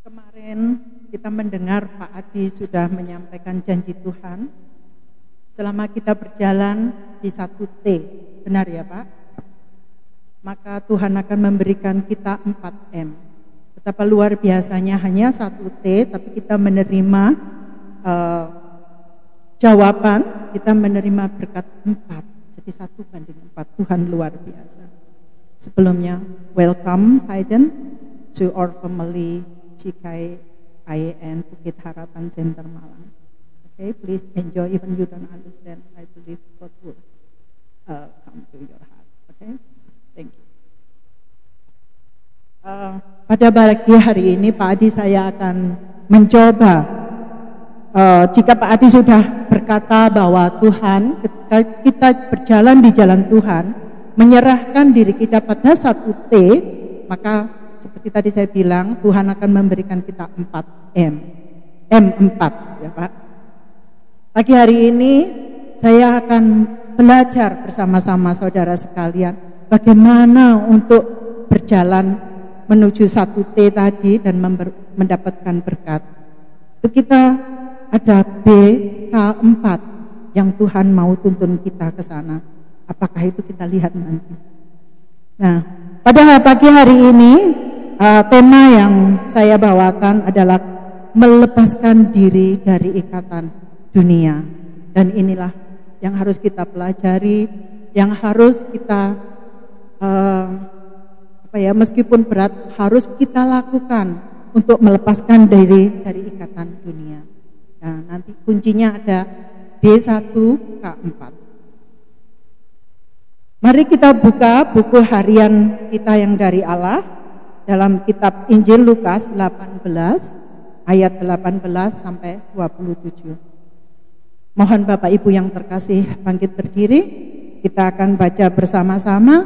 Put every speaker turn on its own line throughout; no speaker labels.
Kemarin kita mendengar Pak Adi sudah menyampaikan janji Tuhan selama kita berjalan di 1T, benar ya Pak? Maka Tuhan akan memberikan kita 4M. Betapa luar biasanya hanya 1T, tapi kita menerima jawaban, kita menerima berkat 4. Jadi 1:4, Tuhan luar biasa. Sebelumnya, welcome Hayden to our family GKIN Bukit Harapan Center Malang. Okay, please enjoy even you don't understand. I believe God will come to your heart. Okay, thank you. Pada pagi hari ini Pak Adi saya akan mencoba. Jika Pak Adi sudah berkata bahwa Tuhan, ketika kita berjalan di jalan Tuhan, menyerahkan diri kita pada 1T, maka seperti tadi saya bilang, Tuhan akan memberikan kita 4M. M4 ya Pak. Pagi hari ini saya akan belajar bersama-sama saudara sekalian bagaimana untuk berjalan menuju 1T tadi dan mendapatkan berkat. Itu kita ada BK4 yang Tuhan mau tuntun kita ke sana. Apakah itu kita lihat nanti. Nah, pada pagi hari ini tema yang saya bawakan adalah melepaskan diri dari ikatan dunia. Dan inilah yang harus kita pelajari, yang harus kita meskipun berat harus kita lakukan untuk melepaskan diri dari ikatan dunia. Nah, nanti kuncinya ada D1K4. Mari kita buka buku harian kita yang dari Allah dalam kitab Injil Lukas 18 ayat 18 sampai 27. Mohon Bapak Ibu yang terkasih bangkit berdiri, kita akan baca bersama-sama.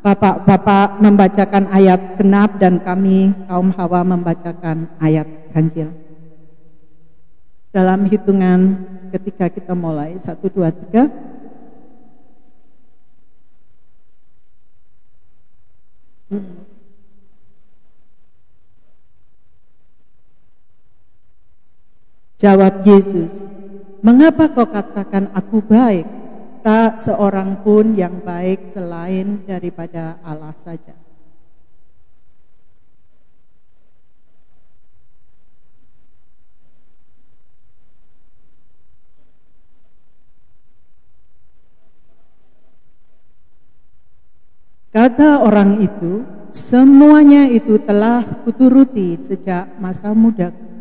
Bapak-bapak membacakan ayat genap dan kami kaum Hawa membacakan ayat ganjil. Dalam hitungan ketika kita mulai 1, 2, 3. Jawab Yesus, "Mengapa kau katakan aku baik? Tak seorang pun yang baik selain daripada Allah saja." Kata orang itu, "Semuanya itu telah kuturuti sejak masa mudaku."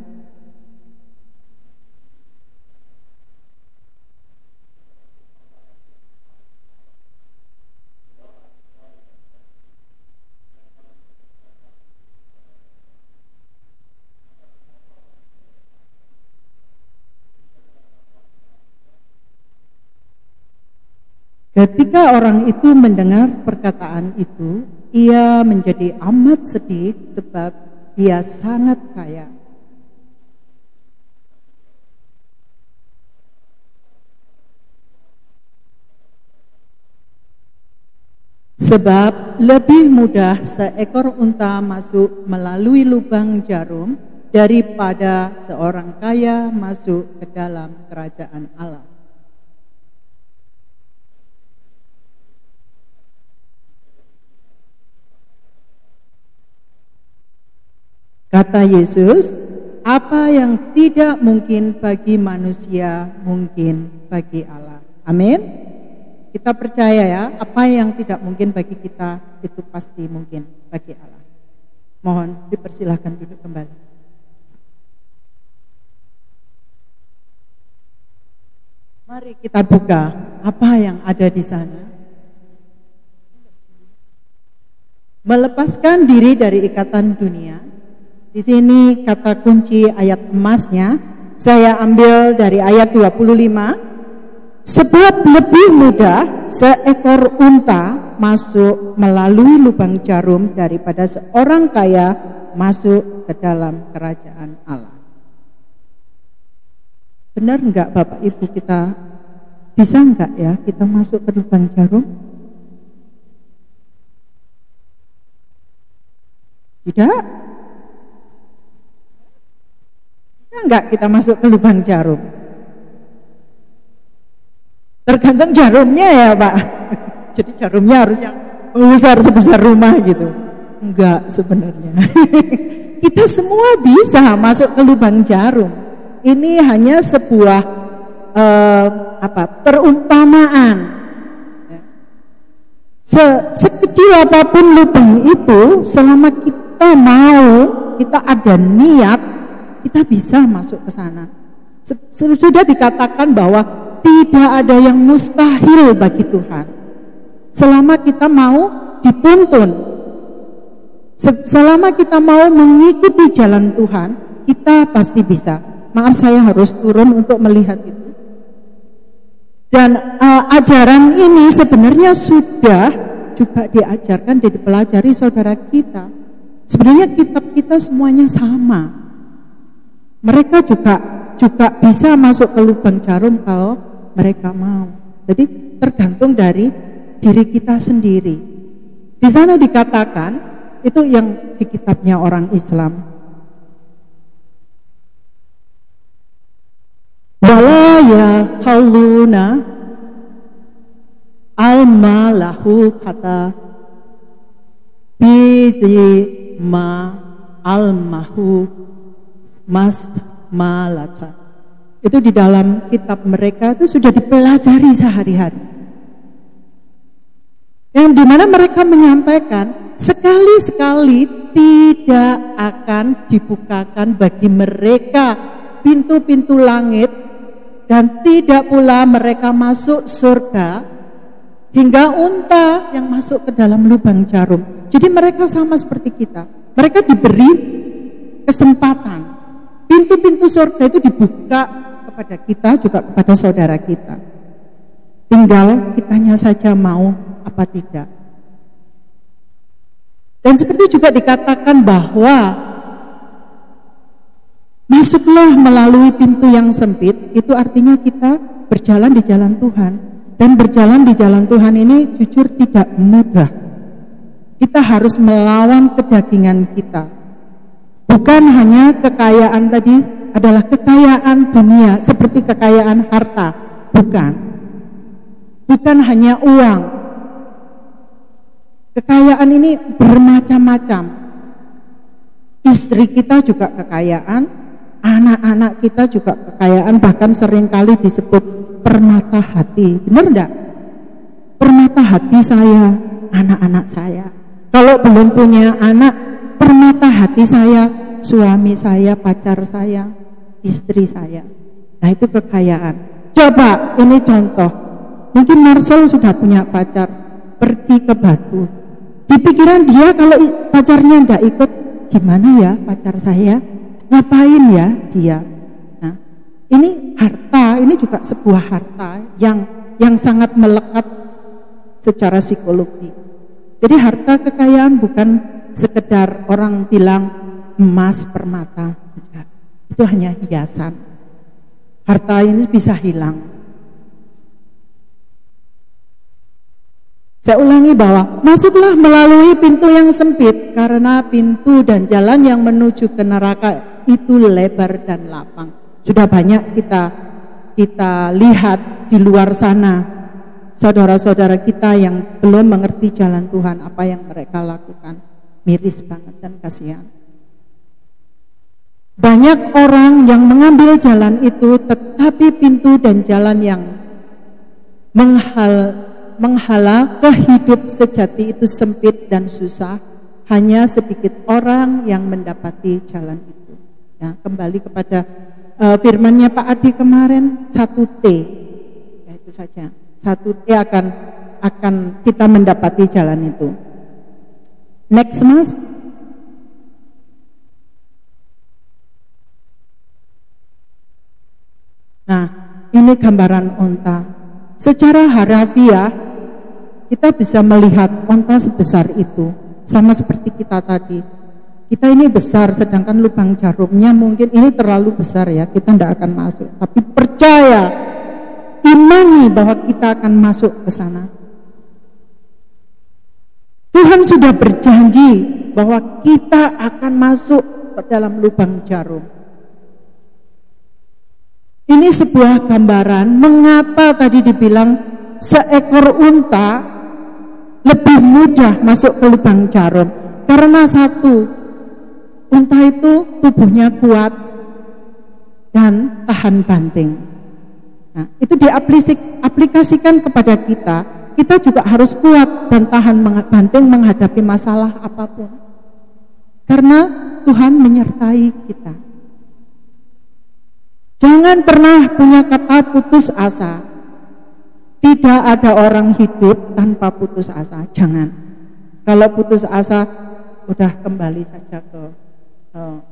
Ketika orang itu mendengar perkataan itu, ia menjadi amat sedih sebab dia sangat kaya. Sebab lebih mudah seekor unta masuk melalui lubang jarum daripada seorang kaya masuk ke dalam kerajaan Allah. Kata Yesus, apa yang tidak mungkin bagi manusia mungkin bagi Allah. Amin. Kita percaya ya, apa yang tidak mungkin bagi kita itu pasti mungkin bagi Allah. Mohon dipersilahkan duduk kembali. Mari kita buka apa yang ada di sana. Melepaskan diri dari ikatan dunia. Di sini kata kunci ayat emasnya saya ambil dari ayat 25. Sebab lebih mudah seekor unta masuk melalui lubang jarum daripada seorang kaya masuk ke dalam kerajaan Allah. Benar enggak Bapak Ibu, kita bisa enggak ya kita masuk ke lubang jarum? Tidak? Bisa nggak kita masuk ke lubang jarum? Tergantung jarumnya ya Pak. Jadi jarumnya harus yang besar sebesar rumah gitu. Enggak sebenarnya. Kita semua bisa masuk ke lubang jarum. Ini hanya sebuah perumpamaan. Sekecil apapun lubang itu, selama kita mau, kita ada niat, kita bisa masuk ke sana. Sudah dikatakan bahwa tidak ada yang mustahil bagi Tuhan. Selama kita mau dituntun, selama kita mau mengikuti jalan Tuhan, kita pasti bisa. Maaf, saya harus turun untuk melihat itu. Dan ajaran ini sebenarnya sudah juga diajarkan dan dipelajari saudara kita. Sebenarnya kitab kita semuanya sama. Mereka juga bisa masuk ke lubang jarum kalau mereka mau. Jadi tergantung dari diri kita sendiri. Di sana dikatakan, itu yang di kitabnya orang Islam. Wala yakhalluna al-malahu kata bizi ma al-mahu mas malata. Itu di dalam kitab mereka itu sudah dipelajari sehari-hari. Yang dimana mereka menyampaikan sekali-sekali tidak akan dibukakan bagi mereka pintu-pintu langit, dan tidak pula mereka masuk surga hingga unta yang masuk ke dalam lubang jarum. Jadi mereka sama seperti kita. Mereka diberi kesempatan. Pintu-pintu surga itu dibuka kepada kita, juga kepada saudara kita. Tinggal kitanya saja mau apa tidak. Dan seperti juga dikatakan bahwa masuklah melalui pintu yang sempit, itu artinya kita berjalan di jalan Tuhan. Dan berjalan di jalan Tuhan ini jujur tidak mudah. Kita harus melawan kedagingan kita. Bukan hanya kekayaan tadi adalah kekayaan dunia, seperti kekayaan harta. Bukan hanya uang. Kekayaan ini bermacam-macam. Istri kita juga kekayaan, anak-anak kita juga kekayaan, bahkan seringkali disebut permata hati. Benar enggak? Permata hati saya, anak-anak saya. Kalau belum punya anak, permata hati saya, suami saya, pacar saya, istri saya. Nah, itu kekayaan. Coba, ini contoh. Mungkin Marcel sudah punya pacar, pergi ke Batu. Di pikiran dia kalau pacarnya enggak ikut, gimana ya pacar saya? Ngapain ya dia? Nah, ini harta, ini juga sebuah harta yang sangat melekat secara psikologi. Jadi harta kekayaan bukan sekedar orang bilang emas permata, itu hanya hiasan. Harta ini bisa hilang. Saya ulangi bahwa masuklah melalui pintu yang sempit, karena pintu dan jalan yang menuju ke neraka itu lebar dan lapang. Sudah banyak kita lihat di luar sana, saudara-saudara kita yang belum mengerti jalan Tuhan, apa yang mereka lakukan. Miris banget dan kasihan. Banyak orang yang mengambil jalan itu, tetapi pintu dan jalan yang menghala ke hidup sejati itu sempit dan susah. Hanya sedikit orang yang mendapati jalan itu. Ya, kembali kepada firmannya Pak Adi kemarin, 1T, ya itu saja. 1T akan kita mendapati jalan itu. Next, Mas. Nah, ini gambaran unta. Secara harafiah kita bisa melihat unta sebesar itu, sama seperti kita tadi. Kita ini besar, sedangkan lubang jarumnya mungkin ini terlalu besar ya, kita tidak akan masuk. Tapi percaya, imani bahwa kita akan masuk ke sana. Tuhan sudah berjanji bahwa kita akan masuk ke dalam lubang jarum. Ini sebuah gambaran mengapa tadi dibilang seekor unta lebih mudah masuk ke lubang jarum. Karena satu, unta itu tubuhnya kuat dan tahan banting. Nah, itu diaplikasikan kepada kita. Kita juga harus kuat dan tahan banting menghadapi masalah apapun. Karena Tuhan menyertai kita. Jangan pernah punya kata putus asa. Tidak ada orang hidup tanpa putus asa. Jangan. Kalau putus asa, udah kembali saja ke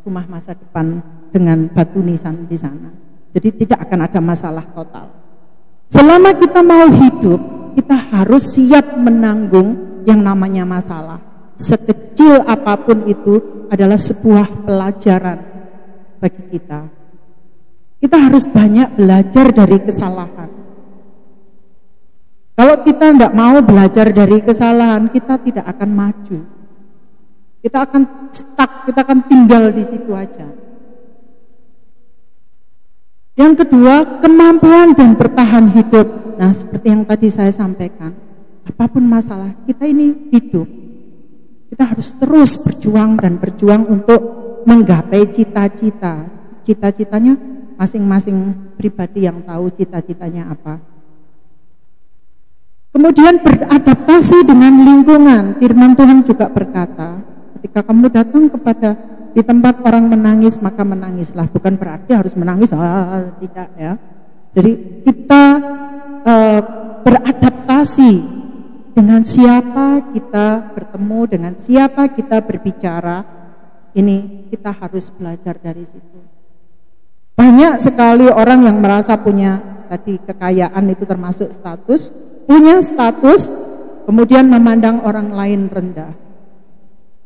rumah masa depan dengan batu nisan di sana. Jadi tidak akan ada masalah total. Selama kita mau hidup, kita harus siap menanggung yang namanya masalah. Sekecil apapun itu adalah sebuah pelajaran bagi kita. Kita harus banyak belajar dari kesalahan. Kalau kita tidak mau belajar dari kesalahan, kita tidak akan maju. Kita akan stuck, kita akan tinggal di situ aja. Yang kedua, kemampuan dan bertahan hidup. Nah, seperti yang tadi saya sampaikan, apapun masalah, kita ini hidup. Kita harus terus berjuang dan berjuang untuk menggapai cita-cita. Cita-citanya masing-masing pribadi yang tahu cita-citanya apa. Kemudian beradaptasi dengan lingkungan. Firman Tuhan juga berkata, ketika kamu datang di tempat orang menangis, maka menangislah. Bukan berarti harus menangis, tidak ya. Jadi kita beradaptasi dengan siapa kita bertemu, dengan siapa kita berbicara. Ini kita harus belajar dari situ. Banyak sekali orang yang merasa punya tadi kekayaan itu termasuk status, punya status, kemudian memandang orang lain rendah.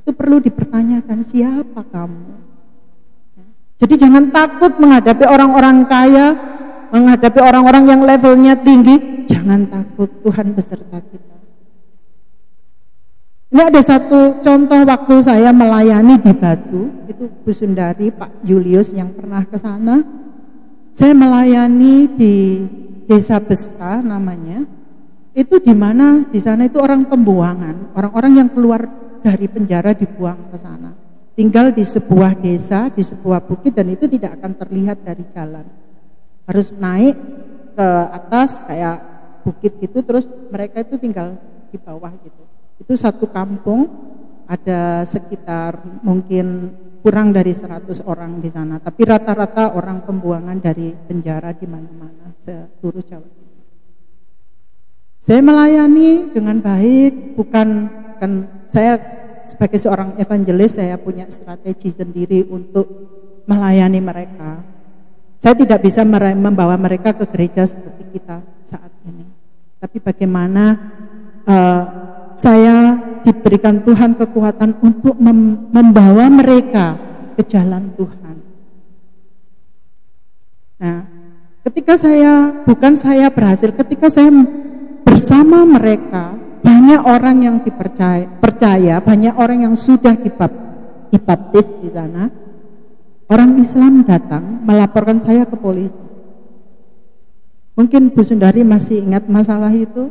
Itu perlu dipertanyakan, siapa kamu? Jadi jangan takut menghadapi orang-orang kaya, menghadapi orang-orang yang levelnya tinggi. Jangan takut, Tuhan beserta kita. Ini ada satu contoh waktu saya melayani di Batu, itu Bu Sundari, Pak Julius yang pernah ke sana. Saya melayani di Desa Besta namanya. Itu di mana di sana itu orang pembuangan, orang-orang yang keluar dari penjara dibuang ke sana. Tinggal di sebuah desa, di sebuah bukit, dan itu tidak akan terlihat dari jalan. Harus naik ke atas kayak bukit gitu, terus mereka itu tinggal di bawah gitu. Itu satu kampung, ada sekitar mungkin kurang dari 100 orang di sana. Tapi rata-rata orang pembuangan dari penjara di mana-mana seluruh Jawa Timur. Saya melayani dengan baik, bukan saya sebagai seorang evangelis, saya punya strategi sendiri untuk melayani mereka. Saya tidak bisa membawa mereka ke gereja seperti kita saat ini. Tapi bagaimana saya diberikan Tuhan kekuatan untuk membawa mereka ke jalan Tuhan. Nah, ketika saya berhasil, ketika saya bersama mereka, banyak orang yang percaya, banyak orang yang sudah dibaptis di sana. Orang Islam datang melaporkan saya ke polisi. Mungkin Bu Sundari masih ingat masalah itu.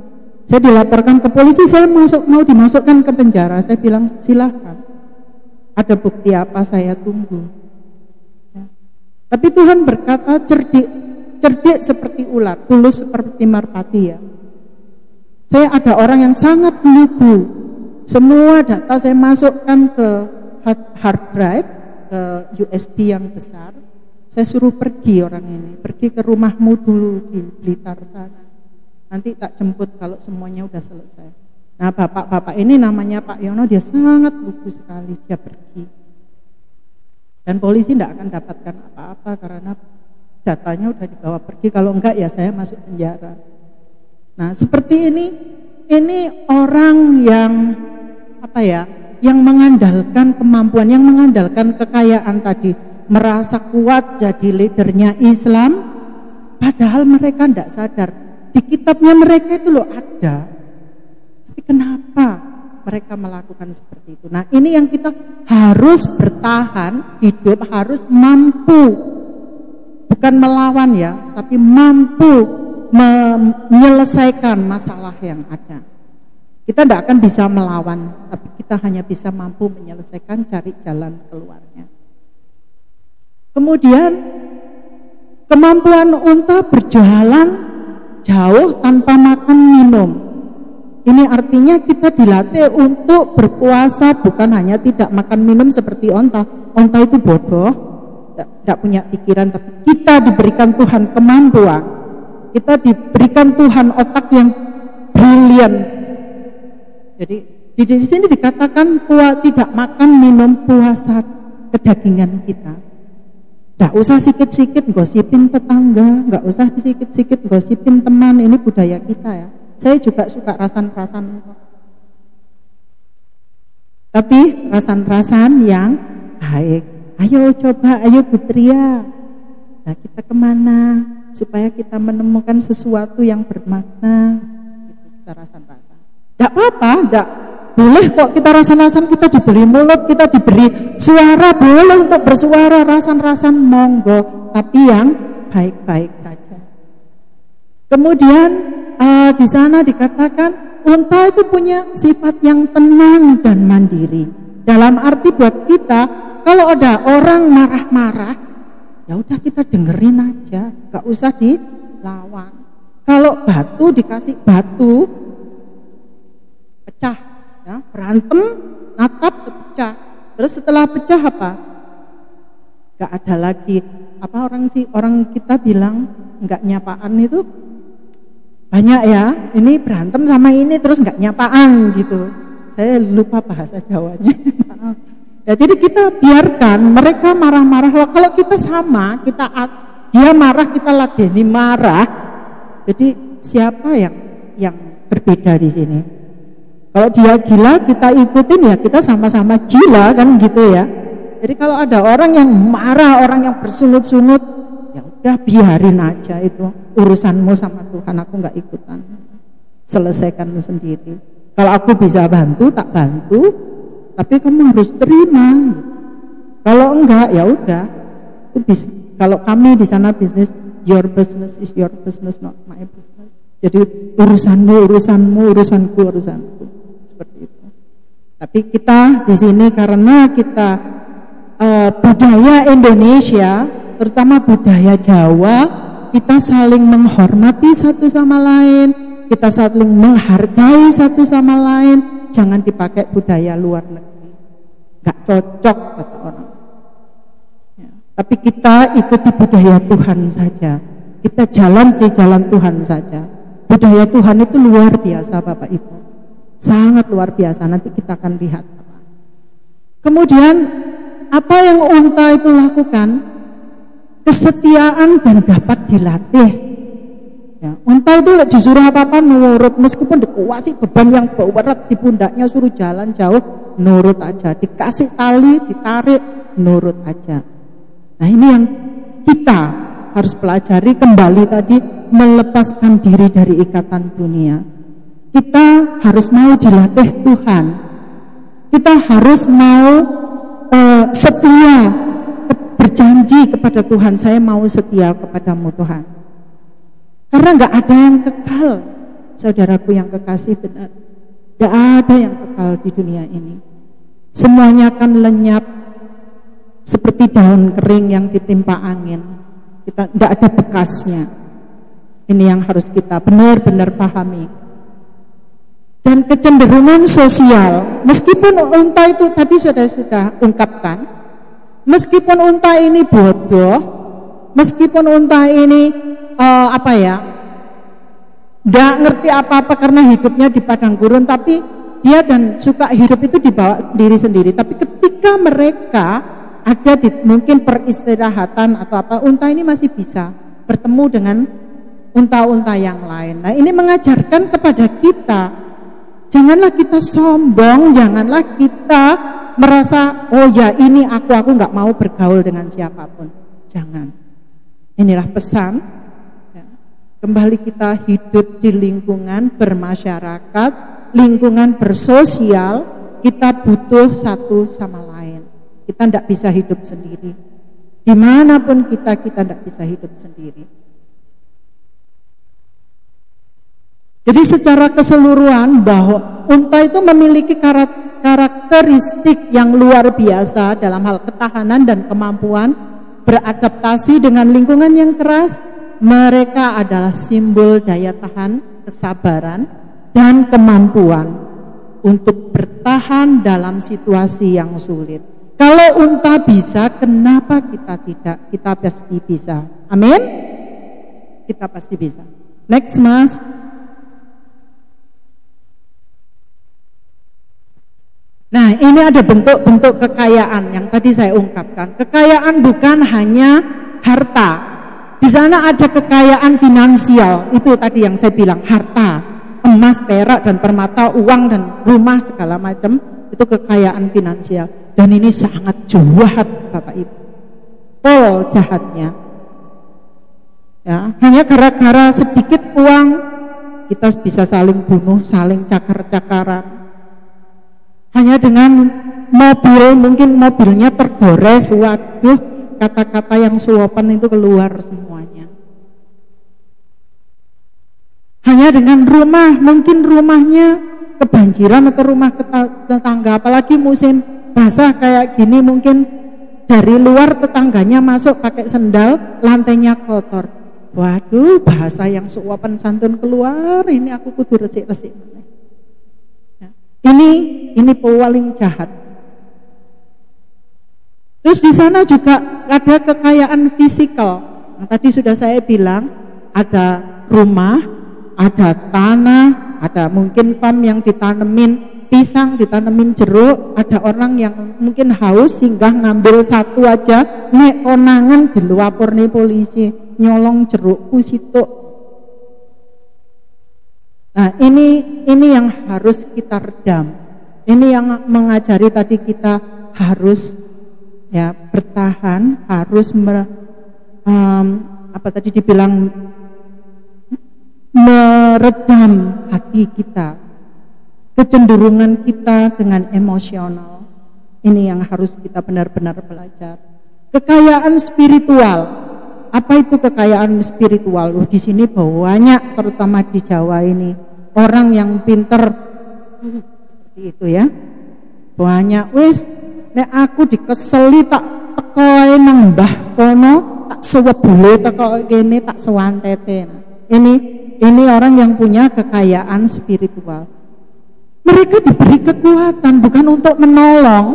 Saya dilaporkan ke polisi, saya mau dimasukkan ke penjara. Saya bilang silahkan, ada bukti apa saya tunggu. Ya. Tapi Tuhan berkata cerdik seperti ular, tulus seperti merpati ya. Saya ada orang yang sangat lugu. Semua data saya masukkan ke hard drive, ke USB yang besar. Saya suruh pergi orang ini, pergi ke rumahmu dulu di Blitar sana. Nanti tak jemput kalau semuanya udah selesai. Nah, bapak-bapak ini namanya Pak Yono, dia sangat lugu sekali, dia pergi. Dan polisi tidak akan dapatkan apa-apa karena datanya udah dibawa pergi. Kalau enggak ya saya masuk penjara. Nah, seperti ini orang yang yang mengandalkan kemampuan, yang mengandalkan kekayaan tadi, merasa kuat jadi leadernya Islam, padahal mereka tidak sadar di kitabnya mereka itu loh ada. Tapi kenapa mereka melakukan seperti itu? Nah, ini yang kita harus bertahan hidup, harus mampu. bukan melawan ya, tapi mampu menyelesaikan masalah yang ada. Kita tidak akan bisa melawan, tapi kita hanya bisa mampu menyelesaikan, cari jalan keluarnya. Kemudian kemampuan unta berjalan jauh tanpa makan minum. Ini artinya kita dilatih untuk berpuasa, bukan hanya tidak makan minum seperti onta. Onta itu bodoh, tidak punya pikiran, tapi kita diberikan Tuhan kemampuan. Kita diberikan Tuhan otak yang brilian. Jadi di sini dikatakan tidak makan minum puasa kedagingan kita. Nggak usah sikit-sikit gosipin tetangga, nggak usah sikit-sikit gosipin teman, ini budaya kita ya. Saya juga suka rasan-rasan, tapi rasan-rasan yang baik. Ayo coba, ayo Putria. Nah, kita kemana supaya kita menemukan sesuatu yang bermakna? Kita rasan-rasan. Nggak apa-apa, nggak boleh kok kita rasan-rasan, kita diberi mulut, kita diberi suara, boleh untuk bersuara, rasan-rasan monggo, tapi yang baik-baik saja. Kemudian di sana dikatakan unta itu punya sifat yang tenang dan mandiri. Dalam arti buat kita, kalau ada orang marah-marah, ya udah kita dengerin aja, nggak usah dilawan. Kalau batu dikasih batu, pecah. Ya, berantem, natap, pecah. Terus setelah pecah apa? Gak ada lagi. Apa orang kita bilang nggak nyapaan itu banyak ya. Ini berantem sama ini terus nggak nyapaan gitu. Saya lupa bahasa Jawanya. Maaf. Ya, jadi kita biarkan mereka marah-marah. Kalau kita sama, dia marah, kita ladeni marah. Jadi siapa yang berbeda di sini? Kalau dia gila, kita ikutin ya, kita sama-sama gila kan gitu ya. Jadi kalau ada orang yang marah, orang yang bersungut-sungut, ya udah biarin aja, itu urusanmu sama Tuhan, aku nggak ikutan. Selesaikan sendiri. Kalau aku bisa bantu, tak bantu, tapi kamu harus terima. Kalau enggak, ya udah. Kalau kami di sana bisnis, your business is your business, not my business. Jadi urusanmu, urusanku. Seperti itu. Tapi kita di sini karena kita budaya Indonesia, terutama budaya Jawa, kita saling menghormati satu sama lain, kita saling menghargai satu sama lain. Jangan dipakai budaya luar negeri, nggak cocok kata orang. Ya. Tapi kita ikuti budaya Tuhan saja, kita jalan di jalan Tuhan saja. Budaya Tuhan itu luar biasa Bapak Ibu, sangat luar biasa, nanti kita akan lihat. Kemudian apa yang unta itu lakukan? Kesetiaan dan dapat dilatih. Ya, unta itu disuruh apa-apa nurut, meskipun dikuasai beban yang berat di pundaknya, suruh jalan jauh, nurut aja. Dikasih tali, ditarik, nurut aja. Nah ini yang kita harus pelajari kembali tadi, melepaskan diri dari ikatan dunia. Kita harus mau dilatih Tuhan. Kita harus mau setia, berjanji kepada Tuhan, saya mau setia kepadamu Tuhan. Karena nggak ada yang kekal, saudaraku yang kekasih benar. Nggak ada yang kekal di dunia ini. Semuanya akan lenyap seperti daun kering yang ditimpa angin. Kita nggak ada bekasnya. Ini yang harus kita benar-benar pahami. Dan kecenderungan sosial, meskipun unta itu tadi sudah ungkapkan, meskipun unta ini bodoh, meskipun unta ini nggak ngerti apa-apa karena hidupnya di padang gurun, tapi dia dan suka hidup itu dibawa diri sendiri. Tapi ketika mereka ada di mungkin peristirahatan atau apa, unta ini masih bisa bertemu dengan unta-unta yang lain. Nah ini mengajarkan kepada kita, janganlah kita sombong, janganlah kita merasa oh ya ini aku nggak mau bergaul dengan siapapun. Jangan. Inilah pesan. Kembali kita hidup di lingkungan bermasyarakat, lingkungan bersosial, kita butuh satu sama lain. Kita tidak bisa hidup sendiri. Di Dimanapun kita tidak bisa hidup sendiri. Jadi secara keseluruhan bahwa unta itu memiliki karakteristik yang luar biasa dalam hal ketahanan dan kemampuan beradaptasi dengan lingkungan yang keras. Mereka adalah simbol daya tahan, kesabaran, dan kemampuan untuk bertahan dalam situasi yang sulit. Kalau unta bisa, kenapa kita tidak? Kita pasti bisa. Amin? Kita pasti bisa. Next, Mas. Nah, ini ada bentuk-bentuk kekayaan yang tadi saya ungkapkan. Kekayaan bukan hanya harta. Di sana ada kekayaan finansial. Itu tadi yang saya bilang, harta, emas, perak, dan permata, uang, dan rumah, segala macam. Itu kekayaan finansial. Dan ini sangat jahat, Bapak Ibu. Pol jahatnya. Ya, hanya gara-gara sedikit uang, kita bisa saling bunuh, saling cakar-cakaran. Hanya dengan mobil, mungkin mobilnya tergores, waduh, kata-kata yang suapan itu keluar semuanya. Hanya dengan rumah, mungkin rumahnya kebanjiran atau rumah tetangga, apalagi musim basah kayak gini, mungkin dari luar tetangganya masuk pakai sendal, lantainya kotor. Waduh, bahasa yang suapan santun keluar, ini aku kudu resik-resik. Ini paling jahat. Terus di sana juga ada kekayaan fisikal. Yang tadi sudah saya bilang, ada rumah, ada tanah, ada mungkin farm yang ditanemin pisang, ditanemin jeruk. Ada orang yang mungkin haus singgah ngambil satu aja, nek konangan dilapor nih polisi, nyolong jerukku situ. Nah, ini yang harus kita redam. Ini yang mengajari tadi kita harus ya bertahan, harus tadi dibilang meredam hati kita, kecenderungan kita dengan emosional. Ini yang harus kita benar-benar belajar. Kekayaan spiritual. Apa itu kekayaan spiritual? Di sini banyak, terutama di Jawa ini, orang yang pinter seperti itu ya. Banyak, wis nek aku dikeseli tak teko nang mbah kono, tak sewebule teko kene, tak sewantete. Ini orang yang punya kekayaan spiritual. Mereka diberi kekuatan bukan untuk menolong,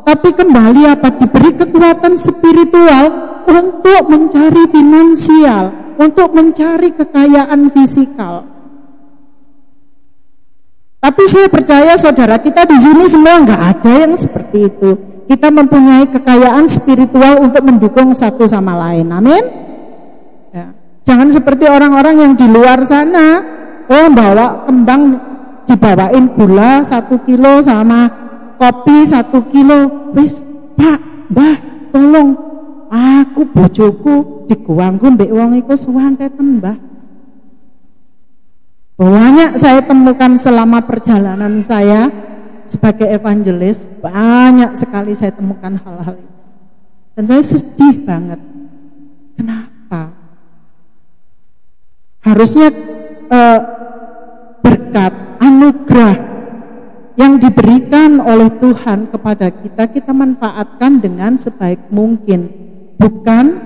tapi kembali diberi kekuatan spiritual untuk mencari finansial, untuk mencari kekayaan fisikal. Tapi saya percaya saudara kita di sini semua nggak ada yang seperti itu. Kita mempunyai kekayaan spiritual untuk mendukung satu sama lain. Amin. Ya. Jangan seperti orang-orang yang di luar sana, bawa kembang dibawain gula 1 kilo sama kopi 1 kilo. Wis, Pak, Mbah, tolong. Aku bojoku diguangku mbek wong iku suwanteten, Mbah. Banyak saya temukan selama perjalanan saya sebagai evangelis, banyak sekali saya temukan hal-hal itu. Dan saya sedih banget. Kenapa? Harusnya berkat, anugerah yang diberikan oleh Tuhan kepada kita, kita manfaatkan dengan sebaik mungkin. Bukan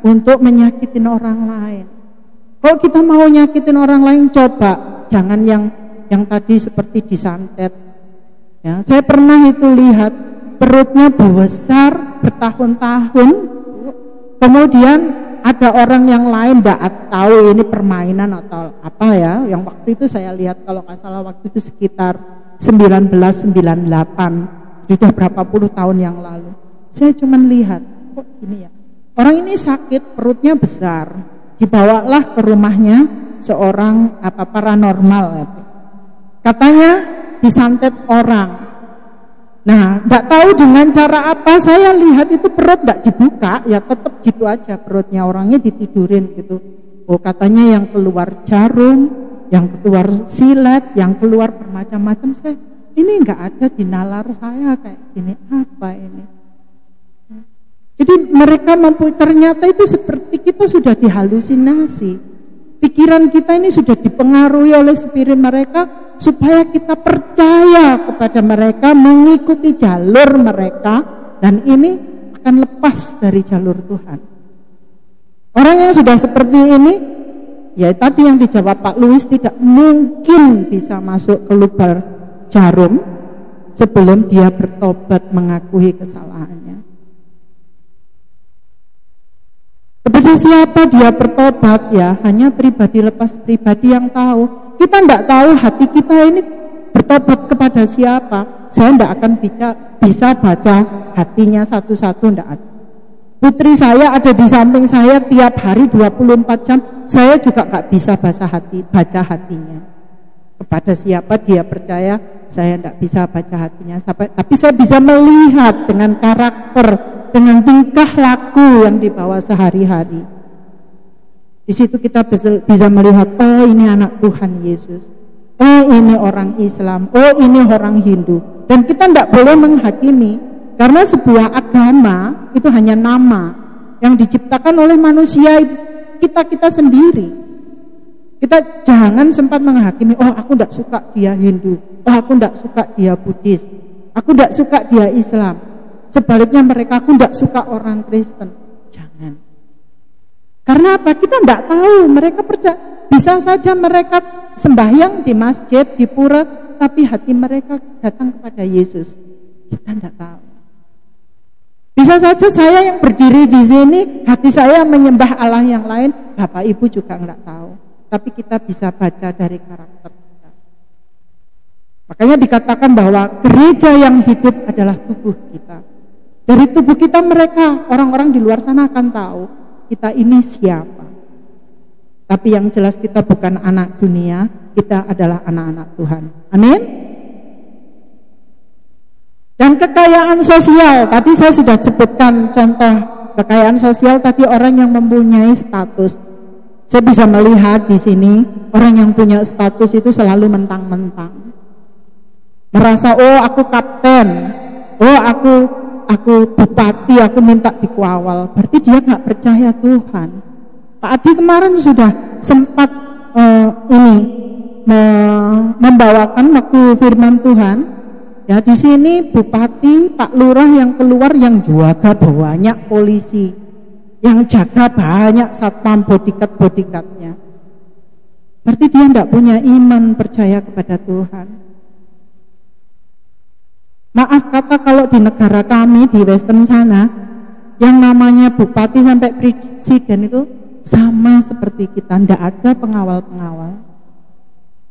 untuk menyakitin orang lain. Kalau kita mau nyakitin orang lain, coba jangan yang tadi seperti disantet. Ya, saya pernah itu lihat perutnya besar bertahun-tahun, kemudian ada orang yang lain tidak tahu ini permainan atau apa ya. Yang waktu itu saya lihat kalau nggak salah waktu itu sekitar 1998, sudah berapa puluh tahun yang lalu. Saya cuma lihat, kok ini ya. Orang ini sakit, perutnya besar, dibawalah ke rumahnya seorang paranormal. Katanya disantet orang. Nah, nggak tahu dengan cara apa, saya lihat itu perut nggak dibuka, ya tetap gitu aja perutnya, orangnya ditidurin gitu. Oh, katanya yang keluar jarum, yang keluar silet, yang keluar bermacam-macam. Saya ini nggak ada di nalar saya kayak gini, apa ini? Jadi Jadi mereka ternyata itu seperti kita sudah dihalusinasi. Pikiran kita ini sudah dipengaruhi oleh spirit mereka supaya kita percaya kepada mereka, mengikuti jalur mereka, dan ini akan lepas dari jalur Tuhan. Orang yang sudah seperti ini, ya tadi yang dijawab Pak Louis, tidak mungkin bisa masuk ke lubang jarum sebelum dia bertobat mengakui kesalahannya. Kepada siapa dia bertobat, ya hanya pribadi lepas pribadi yang tahu. Kita tidak tahu hati kita ini bertobat kepada siapa. Saya tidak akan bisa baca hatinya satu-satu, tidak ada. Putri saya ada di samping saya tiap hari 24 jam, saya juga nggak bisa baca hatinya. Kepada siapa dia percaya, saya tidak bisa baca hatinya. Tapi saya bisa melihat dengan karakter, dengan tingkah laku yang dibawa sehari-hari. Di situ kita bisa melihat, oh ini anak Tuhan Yesus, oh ini orang Islam, oh ini orang Hindu. Dan kita tidak boleh menghakimi, karena sebuah agama itu hanya nama yang diciptakan oleh manusia kita sendiri. Kita jangan sempat menghakimi, oh aku tidak suka dia Hindu, oh aku tidak suka dia Buddhis, aku tidak suka dia Islam. Sebaliknya mereka, aku tidak suka orang Kristen. Jangan. Karena apa? Kita tidak tahu. Mereka percaya, bisa saja mereka sembahyang di masjid, di pura, tapi hati mereka datang kepada Yesus. Kita tidak tahu. Bisa saja saya yang berdiri di sini, hati saya menyembah Allah yang lain, Bapak Ibu juga tidak tahu. Tapi kita bisa baca dari karakter kita. Makanya dikatakan bahwa gereja yang hidup adalah tubuh kita. Dari tubuh kita mereka, orang-orang di luar sana akan tahu kita ini siapa. Tapi yang jelas kita bukan anak dunia, kita adalah anak-anak Tuhan. Amin. Dan kekayaan sosial, tadi saya sudah sebutkan contoh kekayaan sosial tadi, orang yang mempunyai status. Saya bisa melihat di sini orang yang punya status itu selalu mentang-mentang. Merasa, oh aku kapten, oh aku bupati, aku minta dikawal. Berarti dia nggak percaya Tuhan. Pak Adi kemarin sudah sempat membawakan waktu firman Tuhan. Ya di sini bupati, Pak Lurah yang keluar yang jaga banyak polisi, yang jaga banyak satpam bodyguard-bodyguardnya. Berarti dia tidak punya iman percaya kepada Tuhan. Maaf kata, kalau di negara kami di Western sana, yang namanya bupati sampai presiden itu sama seperti kita, tidak ada pengawal-pengawal.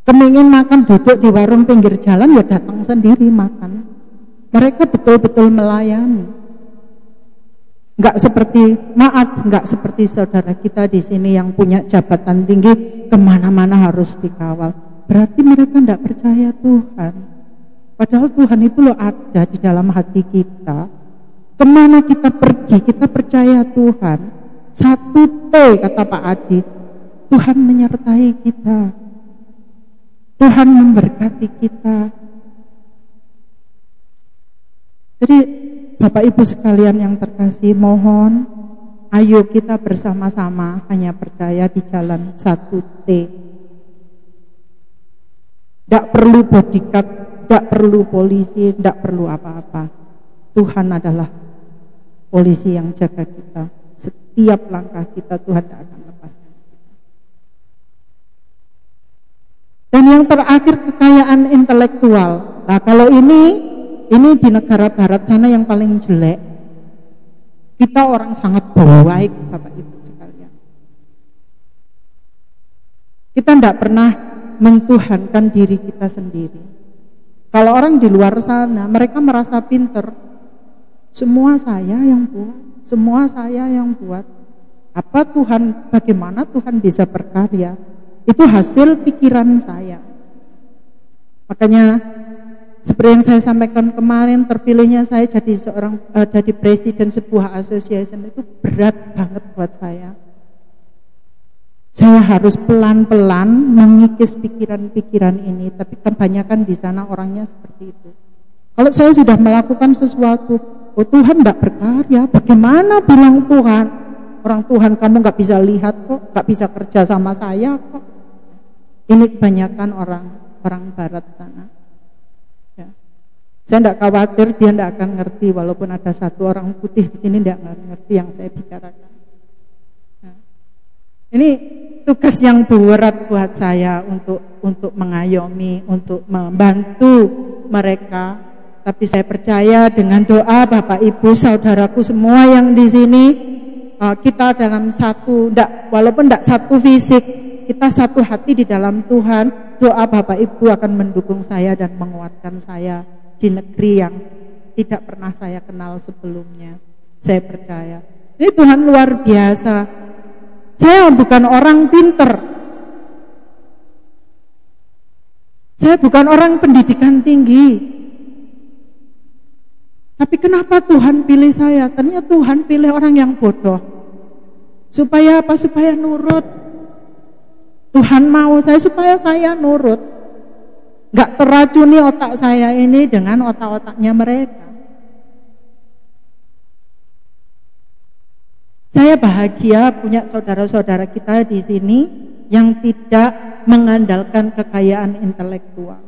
Kemingin makan duduk di warung pinggir jalan, ya datang sendiri makan. Mereka betul-betul melayani. Enggak seperti saudara kita di sini yang punya jabatan tinggi, kemana-mana harus dikawal. Berarti mereka tidak percaya Tuhan. Padahal Tuhan itu loh ada di dalam hati kita. Kemana kita pergi, kita percaya Tuhan. 1T kata Pak Adi, Tuhan menyertai kita. Tuhan memberkati kita. Jadi Bapak Ibu sekalian yang terkasih, mohon ayo kita bersama-sama hanya percaya di jalan 1T. Tidak perlu bodyguard, tidak perlu polisi, tidak perlu apa-apa. Tuhan adalah polisi yang jaga kita. Setiap langkah kita Tuhan tidak akan lepaskan kita. Dan yang terakhir, kekayaan intelektual. Nah kalau ini di negara barat sana yang paling jelek. Kita orang sangat baik Bapak Ibu sekalian. Kita tidak pernah mentuhankan diri kita sendiri. Kalau orang di luar sana, mereka merasa pinter. Semua saya yang buat, semua saya yang buat. Apa Tuhan, bagaimana Tuhan bisa berkarya? Itu hasil pikiran saya. Makanya seperti yang saya sampaikan kemarin, terpilihnya saya jadi presiden sebuah asosiasi itu berat banget buat saya. Saya harus pelan-pelan mengikis pikiran-pikiran ini, tapi kebanyakan di sana orangnya seperti itu. Kalau saya sudah melakukan sesuatu, oh Tuhan tidak berkarya, bagaimana bilang Tuhan? Orang Tuhan kamu nggak bisa lihat kok, nggak bisa kerja sama saya kok. Ini kebanyakan orang Barat sana. Ya. Saya tidak khawatir dia tidak akan ngerti, walaupun ada satu orang putih di sini tidak ngerti yang saya bicarakan. Nah, ini tugas yang berat buat saya untuk mengayomi, untuk membantu mereka. Tapi saya percaya dengan doa Bapak Ibu, saudaraku semua yang di sini, kita dalam satu, walaupun tidak satu fisik, kita satu hati di dalam Tuhan. Doa Bapak Ibu akan mendukung saya dan menguatkan saya di negeri yang tidak pernah saya kenal sebelumnya. Saya percaya ini Tuhan luar biasa. Saya bukan orang pinter, saya bukan orang pendidikan tinggi, tapi kenapa Tuhan pilih saya? Ternyata Tuhan pilih orang yang bodoh. Supaya apa? Supaya nurut. Tuhan mau saya supaya saya nurut. Gak teracuni otak saya ini dengan otak-otaknya mereka. Saya bahagia punya saudara-saudara kita di sini yang tidak mengandalkan kekayaan intelektual,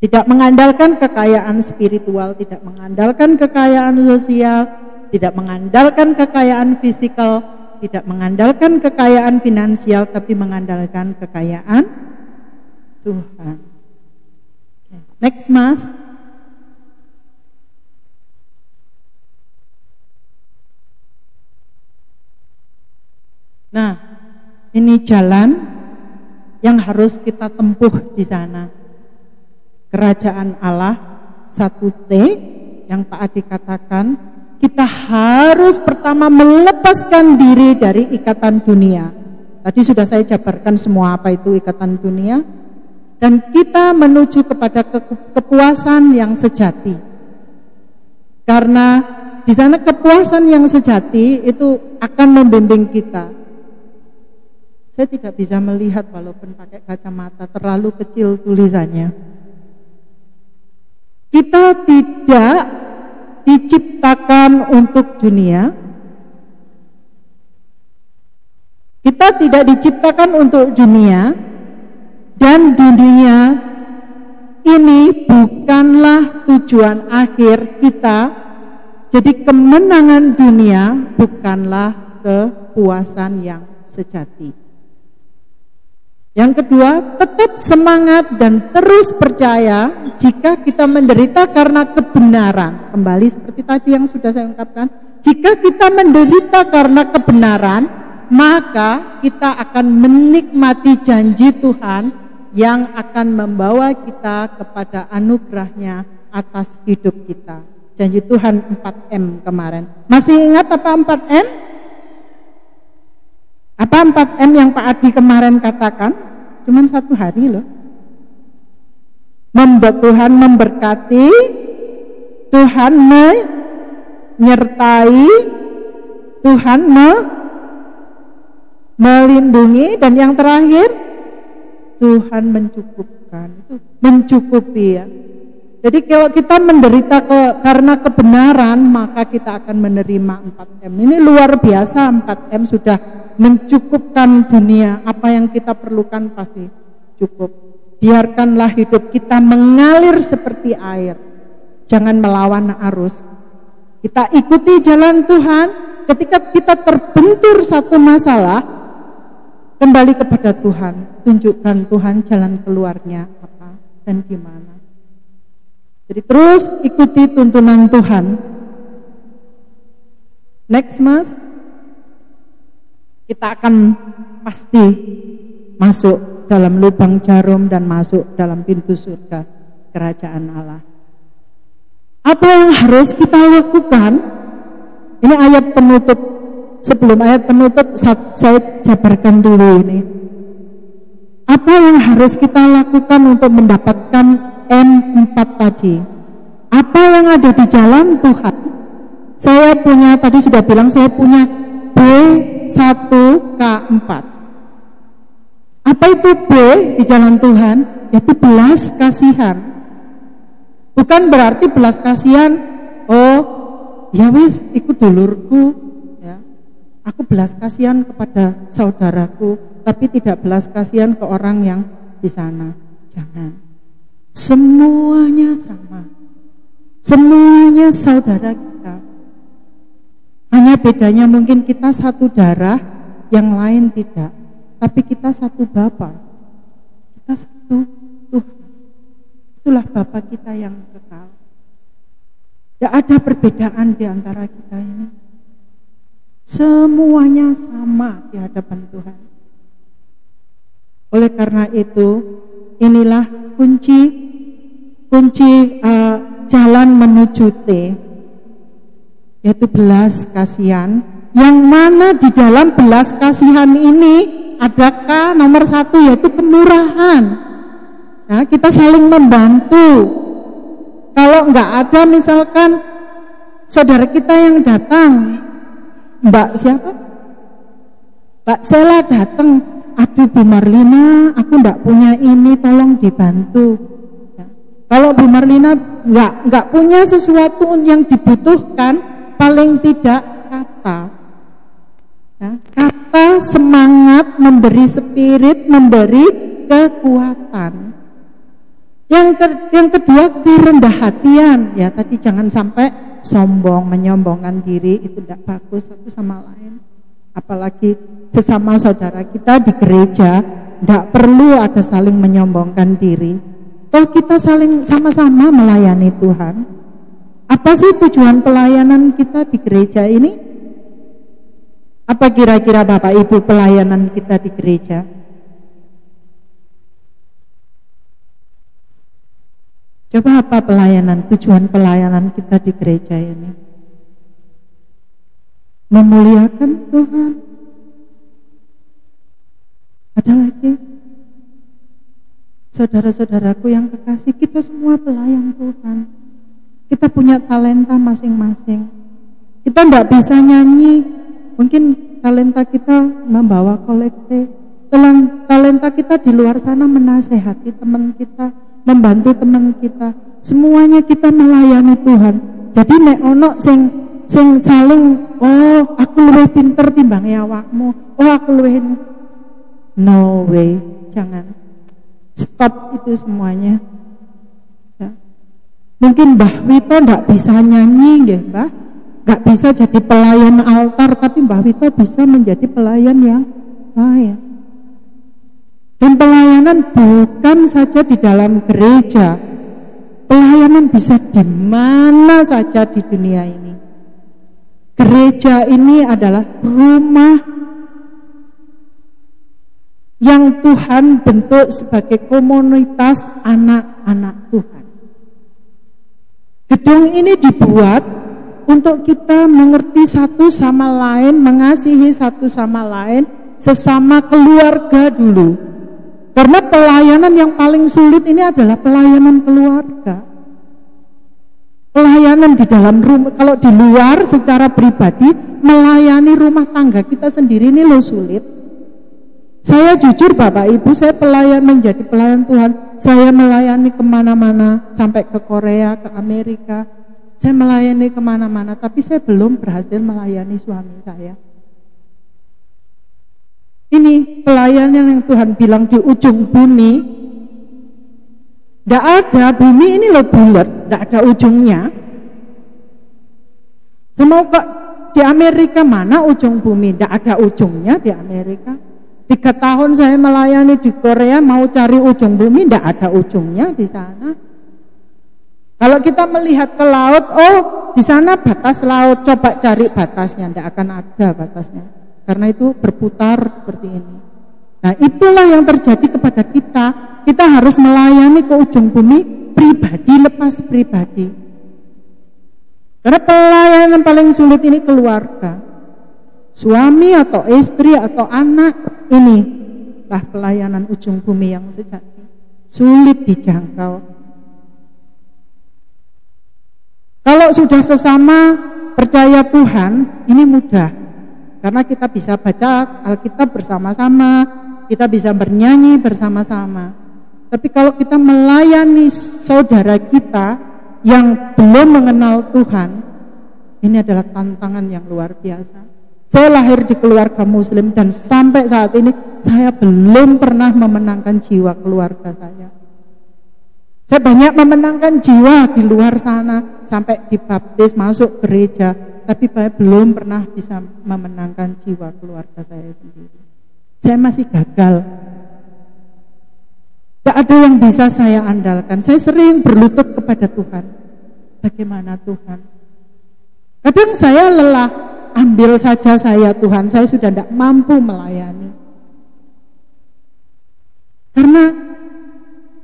tidak mengandalkan kekayaan spiritual, tidak mengandalkan kekayaan sosial, tidak mengandalkan kekayaan fisikal, tidak mengandalkan kekayaan finansial, tapi mengandalkan kekayaan Tuhan. Next, Mas. Nah, ini jalan yang harus kita tempuh di sana. Kerajaan Allah 1T yang Pak Adi katakan, kita harus pertama melepaskan diri dari ikatan dunia. Tadi sudah saya jabarkan semua apa itu ikatan dunia. Dan kita menuju kepada kepuasan yang sejati. Karena di sana kepuasan yang sejati itu akan membimbing kita. Saya tidak bisa melihat walaupun pakai kacamata, terlalu kecil tulisannya. Kita tidak diciptakan untuk dunia. Kita tidak diciptakan untuk dunia, dan dunia ini bukanlah tujuan akhir kita. Jadi kemenangan dunia bukanlah kepuasan yang sejati. Yang kedua, tetap semangat dan terus percaya jika kita menderita karena kebenaran. Kembali seperti tadi yang sudah saya ungkapkan, jika kita menderita karena kebenaran, maka kita akan menikmati janji Tuhan yang akan membawa kita kepada anugerahnya atas hidup kita. Janji Tuhan 4M kemarin. Masih ingat apa 4M? Apa 4M yang Pak Adi kemarin katakan? Cuman 1 hari loh. Tuhan memberkati, Tuhan menyertai, Tuhan melindungi, dan yang terakhir Tuhan mencukupkan. Itu mencukupi ya. Jadi kalau kita menderita karena kebenaran, maka kita akan menerima 4M. Ini luar biasa, 4M sudah mencukupkan dunia. Apa yang kita perlukan pasti cukup. Biarkanlah hidup kita mengalir seperti air. Jangan melawan arus. Kita ikuti jalan Tuhan. Ketika kita terbentur satu masalah, kembali kepada Tuhan. Tunjukkan Tuhan jalan keluarnya apa dan gimana. Jadi terus ikuti tuntunan Tuhan. Next, Mas. Kita akan pasti masuk dalam lubang jarum dan masuk dalam pintu surga kerajaan Allah. Apa yang harus kita lakukan? Ini ayat penutup. Sebelum ayat penutup saya jabarkan dulu ini. Apa yang harus kita lakukan untuk mendapatkan M4 tadi? Apa yang ada di jalan Tuhan? Saya punya, tadi sudah bilang saya punya B1K4. Apa itu B di jalan Tuhan? Yaitu belas kasihan. Bukan berarti belas kasihan, oh ya wis iku dulurku, ya. Aku belas kasihan kepada saudaraku, tapi tidak belas kasihan ke orang yang di sana. Jangan. Semuanya sama. Semuanya saudara kita. Hanya bedanya mungkin kita satu darah, yang lain tidak. Tapi kita satu Bapa. Kita satu Tuhan. Itulah Bapa kita yang kekal. Tidak ada perbedaan di antara kita ini. Semuanya sama di hadapan Tuhan. Oleh karena itu, inilah kunci jalan menuju T, yaitu belas kasihan. Yang mana di dalam belas kasihan ini adakah nomor satu, yaitu kemurahan. Nah, kita saling membantu. Kalau enggak ada misalkan saudara kita yang datang, Mbak siapa? Mbak Sela datang, aduh Bu Marlina, aku enggak punya ini, tolong dibantu. Ya. Kalau Bu Marlina enggak punya sesuatu yang dibutuhkan, paling tidak kata. Ya. Kata, semangat, memberi spirit, memberi kekuatan. Yang kedua, kerendah hatian. Ya, tadi jangan sampai sombong, menyombongkan diri, itu tidak bagus satu sama lain. Apalagi sesama saudara kita di gereja, tidak perlu ada saling menyombongkan diri. Toh kita saling sama-sama melayani Tuhan. Apa sih tujuan pelayanan kita di gereja ini? Apa kira-kira Bapak Ibu pelayanan kita di gereja? Coba apa tujuan pelayanan kita di gereja ini? Memuliakan Tuhan. Ada lagi? Saudara-saudaraku yang kekasih, kita semua pelayan Tuhan. Kita punya talenta masing-masing. Kita tidak bisa nyanyi, mungkin talenta kita membawa kolektif. Talenta kita di luar sana menasehati teman kita, membantu teman kita. Semuanya kita melayani Tuhan. Jadi nek ono sing saling, oh aku luwih pinter timbang awakmu, oh aku luwih, no way, jangan, stop itu semuanya. Ya. Mungkin Mbah Wito ndak bisa nyanyi, nggih Mbah, nggak bisa jadi pelayan altar, tapi Mbah Wito bisa menjadi pelayan yang lain. Dan pelayanan bukan saja di dalam gereja, pelayanan bisa di mana saja di dunia ini. Gereja ini adalah rumah yang Tuhan bentuk sebagai komunitas anak-anak Tuhan. Gedung ini dibuat untuk kita mengerti satu sama lain, mengasihi satu sama lain, sesama keluarga dulu. Karena pelayanan yang paling sulit ini adalah pelayanan keluarga. Pelayanan di dalam rumah, kalau di luar secara pribadi, melayani rumah tangga kita sendiri ini loh sulit. Saya jujur Bapak Ibu, saya menjadi pelayan Tuhan. Saya melayani kemana-mana, sampai ke Korea, ke Amerika. Saya melayani kemana-mana, tapi saya belum berhasil melayani suami saya. Ini pelayanan yang Tuhan bilang di ujung bumi. Tidak ada, bumi ini loh bulat, tidak ada ujungnya. Semoga di Amerika mana ujung bumi? Tidak ada ujungnya di Amerika. 3 tahun saya melayani di Korea, mau cari ujung bumi, tidak ada ujungnya di sana. Kalau kita melihat ke laut, oh di sana batas laut, coba cari batasnya, tidak akan ada batasnya. Karena itu berputar seperti ini. Nah itulah yang terjadi kepada kita. Kita harus melayani ke ujung bumi, pribadi lepas pribadi. Karena pelayanan paling sulit ini keluarga. Suami atau istri atau anak, ini lah pelayanan ujung bumi yang sejati. Sulit dijangkau. Kalau sudah sesama percaya Tuhan, ini mudah. Karena kita bisa baca Alkitab bersama-sama, kita bisa bernyanyi bersama-sama. Tapi kalau kita melayani saudara kita yang belum mengenal Tuhan, Ini adalah tantangan yang luar biasa. Saya lahir di keluarga muslim dan sampai saat ini saya belum pernah memenangkan jiwa keluarga saya. Saya banyak memenangkan jiwa di luar sana, sampai dibaptis, masuk gereja, tapi saya belum pernah bisa memenangkan jiwa keluarga saya sendiri. Saya masih gagal. Tidak ada yang bisa saya andalkan. Saya sering berlutut kepada Tuhan. Bagaimana Tuhan? Kadang saya lelah, ambil saja saya Tuhan, saya sudah tidak mampu melayani. Karena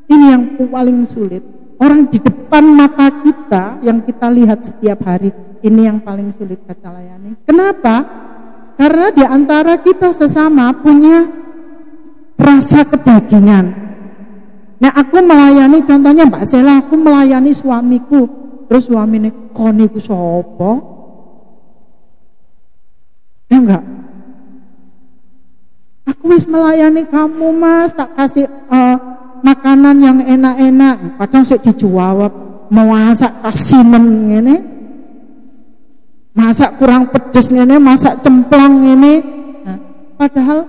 ini yang paling sulit. Orang di depan mata kita yang kita lihat setiap hari, ini yang paling sulit kita layani. Kenapa? Karena di antara kita sesama punya rasa kedagingan. Nah, aku melayani, contohnya Mbak Sela, aku melayani suamiku, terus suami ini, koni ku sopo? Ya enggak? Aku wis melayani kamu Mas, tak kasih makanan yang enak-enak. Kadang sik dijawab, masak kasimen ngene, masak kurang pedes ngene, masak cemplang ngene. Nah, padahal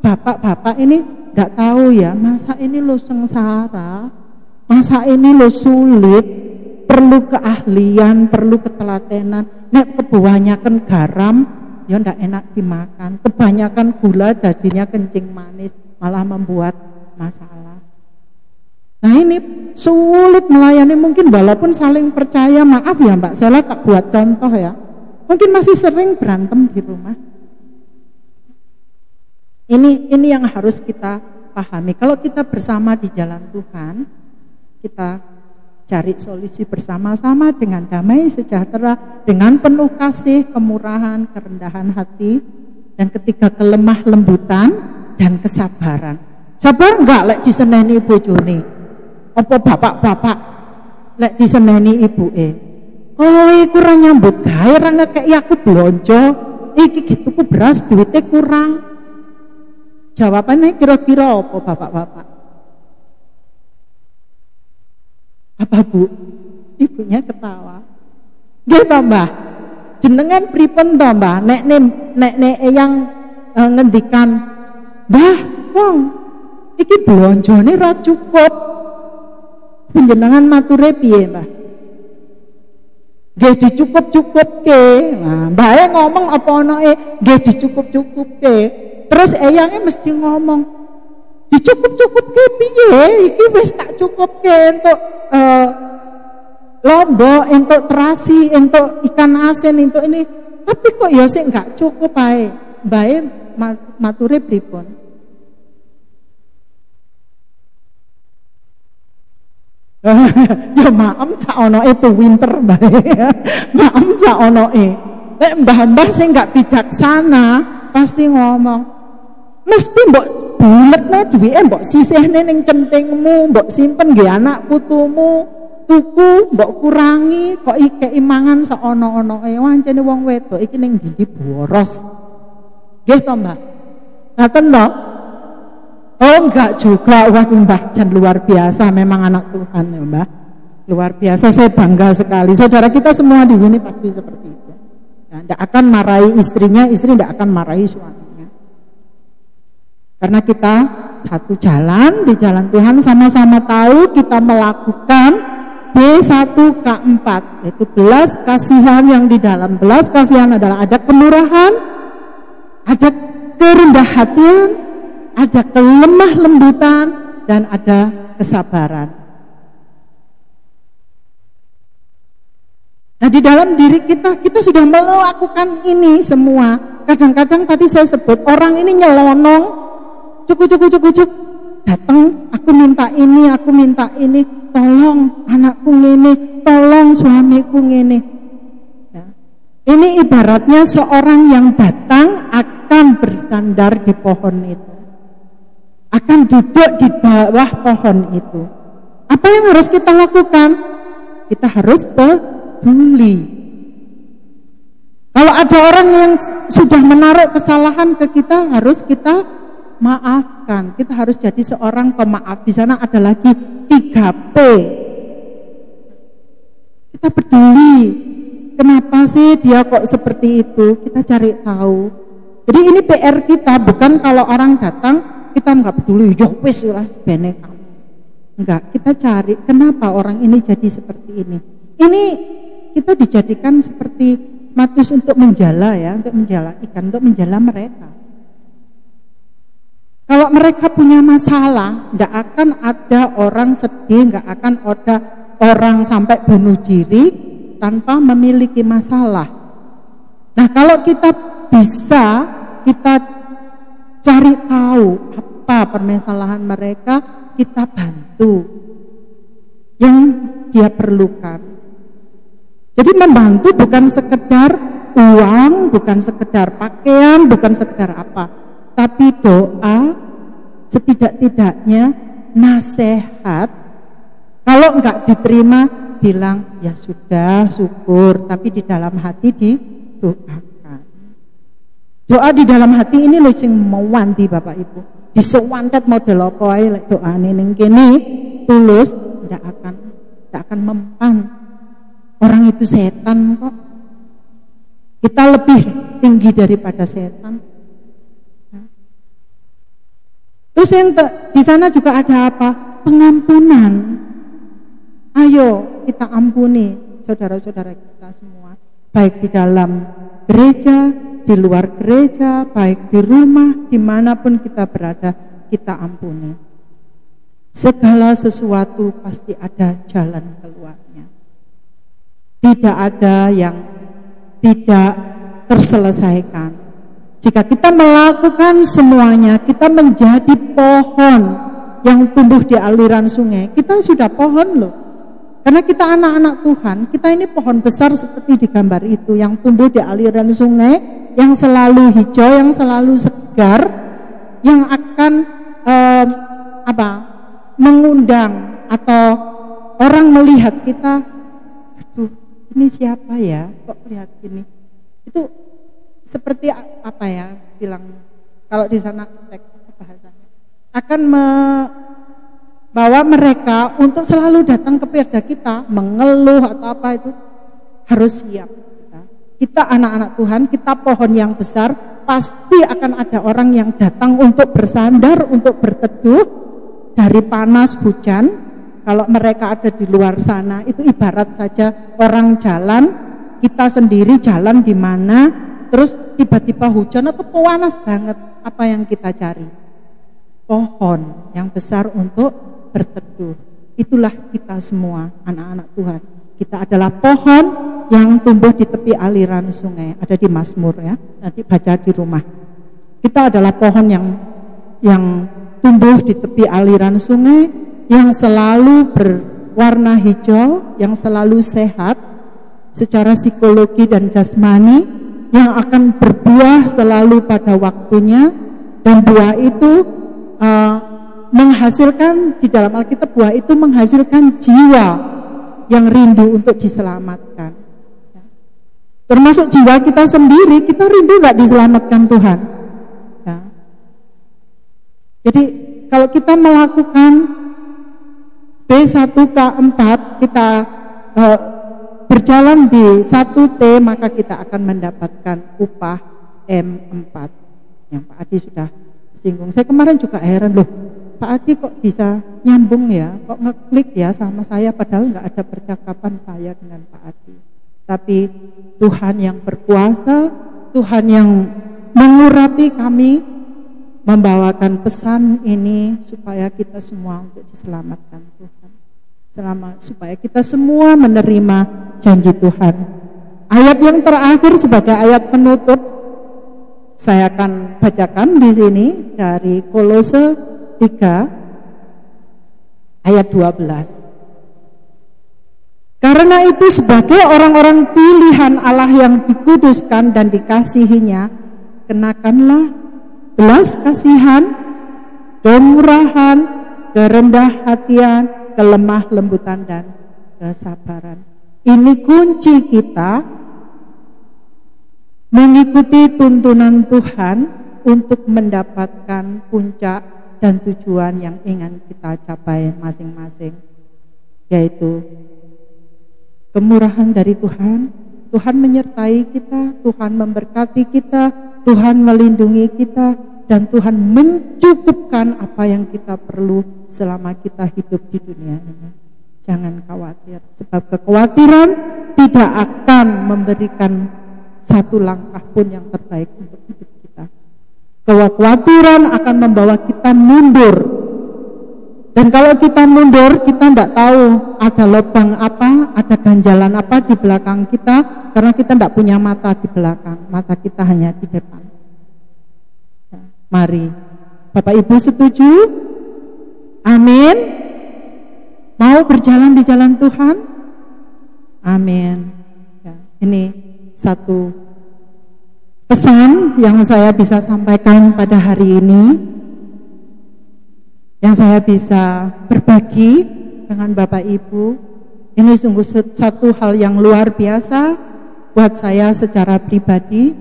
bapak-bapak ini enggak tahu ya, masak ini lo sengsara, masak ini lo sulit, perlu keahlian, perlu ketelatenan. Nek kebanyakan garam ya ndak enak dimakan, kebanyakan gula jadinya kencing manis, malah membuat masalah. Nah, ini sulit melayani, mungkin walaupun saling percaya, maaf ya Mbak Sela tak buat contoh ya, mungkin masih sering berantem di rumah. Ini yang harus kita pahami. Kalau kita bersama di jalan Tuhan, kita cari solusi bersama-sama dengan damai sejahtera, dengan penuh kasih, kemurahan, kerendahan hati, dan ketika kelemah lembutan dan kesabaran. Sabar enggak lek diseneni bojone? Apa bapak-bapak lek diseneni ibuke? Kowe kurang nyambut gawe, ora ngekeki aku blonjo. Iki gituku beras duitnya kurang. Jawabannya kira-kira apa bapak-bapak? Apa Bu? Ibunya ketawa. Nggih to Mbah. Jenengan pripun to Mbah? Nek yang ngendikan, "Mbah, wong iki blonjone ra cukup." Panjenengan mature piye, Mbah? Nggih dicukup-cukupke. Nah, Mbahe ngomong apa anake? Nggih dicukup-cukupke. Terus eyangnya mesti ngomong, dicukup-cukupke piye? Iki wis tak cukupke untuk lombok, untuk terasi, untuk ikan asin, untuk ini. Tapi kok ya sih enggak cukup ae. Mbahe mature pripun? Ya maem saonoke winter Mbahe. Maem saonoke. Nek mbah-mbah sing enggak bijaksana pasti ngomong, mesti mbok buletne duwike mbok sisihne ning centingmu, mbok simpen nggih anak putumu, tuku mbok kurangi, kok ikei mangan seono-onoke. Wancene wong wedok iki ning ndi boros. Nggih to, Mbak? Ngaten to? Oh enggak juga, waduh Mbah, jan luar biasa memang anak Tuhan ya Mbah. Luar biasa, saya bangga sekali. Saudara kita semua di sini pasti seperti itu. Nah, tidak akan marahi istrinya, istri tidak akan marahi suaminya. Karena kita satu jalan, di jalan Tuhan sama-sama tahu kita melakukan B1K4, yaitu belas kasihan. Yang di dalam belas kasihan adalah ada kemurahan, ada kerendah hatian, ada kelemah lembutan, dan ada kesabaran. Nah, di dalam diri kita sudah melakukan ini semua. Kadang-kadang tadi saya sebut, orang ini nyelonong, cuk, datang, aku minta ini, tolong anakku ngene, tolong suamiku ngene. Ya. Ini ibaratnya seorang yang datang akan bersandar di pohon itu, akan duduk di bawah pohon itu. Apa yang harus kita lakukan? Kita harus peduli. Kalau ada orang yang sudah menaruh kesalahan ke kita, harus kita maafkan. Kita harus jadi seorang pemaaf. Di sana ada lagi 3P. Kita peduli. kenapa sih dia kok seperti itu? Kita cari tahu. Jadi ini PR kita, bukan kalau orang datang kita nggak peduli, ya wis lah bene kamu. Enggak, kita cari kenapa orang ini jadi seperti ini. Ini kita dijadikan seperti Matius untuk menjala ya, untuk menjala ikan, untuk menjala mereka. Kalau mereka punya masalah, tidak akan ada orang sedih, nggak akan ada orang sampai bunuh diri tanpa memiliki masalah. Nah, kalau kita bisa, kita cari tahu apa permasalahan mereka, kita bantu yang dia perlukan. Jadi membantu bukan sekedar uang, bukan sekedar pakaian, bukan sekedar apa, tapi doa, setidak-tidaknya nasihat. Kalau enggak diterima, bilang ya sudah, syukur, tapi di dalam hati didoakan. Doa di dalam hati ini lho sing mewanti Bapak Ibu. Disewantet model apa ae lek doane ning kene tulus, ndak akan mempan. Orang itu setan kok. Kita lebih tinggi daripada setan. Terus yang di sana juga ada apa? Pengampunan. Ayo kita ampuni saudara-saudara kita semua, baik di dalam gereja, di luar gereja, baik di rumah, dimanapun kita berada, kita ampuni. Segala sesuatu pasti ada jalan keluarnya. Tidak ada yang tidak terselesaikan. Jika kita melakukan semuanya, kita menjadi pohon yang tumbuh di aliran sungai. Kita sudah pohon loh. Karena kita anak-anak Tuhan, kita ini pohon besar seperti di gambar itu, yang tumbuh di aliran sungai, yang selalu hijau, yang selalu segar, yang akan mengundang atau orang melihat kita, aduh ini siapa ya, kok lihat gini. Itu seperti apa ya, bilang kalau di sana teks bahasanya, akan membawa mereka untuk selalu datang kepada kita, mengeluh atau apa itu, harus siap. Kita anak-anak Tuhan, kita pohon yang besar, pasti akan ada orang yang datang untuk bersandar, untuk berteduh dari panas hujan. Kalau mereka ada di luar sana, itu ibarat saja orang jalan, kita sendiri jalan di mana, terus tiba-tiba hujan atau panas banget, apa yang kita cari? Pohon yang besar untuk berteduh. Itulah kita semua anak-anak Tuhan. Kita adalah pohon yang tumbuh di tepi aliran sungai. Ada di Mazmur ya, nanti baca di rumah. Kita adalah pohon yang tumbuh di tepi aliran sungai, yang selalu berwarna hijau, yang selalu sehat secara psikologi dan jasmani, yang akan berbuah selalu pada waktunya, dan buah itu menghasilkan, di dalam Alkitab buah itu menghasilkan jiwa yang rindu untuk diselamatkan. Termasuk jiwa kita sendiri, kita rindu nggak diselamatkan Tuhan? Ya. Jadi kalau kita melakukan B1K4, kita berjalan di 1T, maka kita akan mendapatkan upah M4 yang Pak Adi sudah singgung. Saya kemarin juga heran loh, Pak Adi kok bisa nyambung ya, kok ngeklik ya sama saya, padahal nggak ada percakapan saya dengan Pak Adi. Tapi Tuhan yang berkuasa, Tuhan yang mengurapi kami, membawakan pesan ini supaya kita semua untuk diselamatkan Tuhan, supaya kita semua menerima janji Tuhan. Ayat yang terakhir sebagai ayat penutup, saya akan bacakan di sini dari Kolose 3 ayat 12. Karena itu sebagai orang-orang pilihan Allah yang dikuduskan dan dikasihinya, kenakanlah belas kasihan, kemurahan, kerendah hatian, kelemah lembutan dan kesabaran. Ini kunci kita mengikuti tuntunan Tuhan untuk mendapatkan puncak dan tujuan yang ingin kita capai masing-masing, yaitu kemurahan dari Tuhan, Tuhan menyertai kita, Tuhan memberkati kita, Tuhan melindungi kita, dan Tuhan mencukupkan apa yang kita perlu selama kita hidup di dunia ini. Jangan khawatir, sebab kekhawatiran tidak akan memberikan satu langkah pun yang terbaik untuk hidup kita. Kekhawatiran akan membawa kita mundur. Dan kalau kita mundur, kita tidak tahu ada lubang apa, ada ganjalan apa di belakang kita, karena kita tidak punya mata di belakang, mata kita hanya di depan. Mari, Bapak Ibu setuju? Amin. Mau berjalan di jalan Tuhan? Amin. Ya, ini satu pesan yang saya bisa sampaikan pada hari ini, yang saya bisa berbagi dengan Bapak Ibu. Ini sungguh satu hal yang luar biasa buat saya secara pribadi.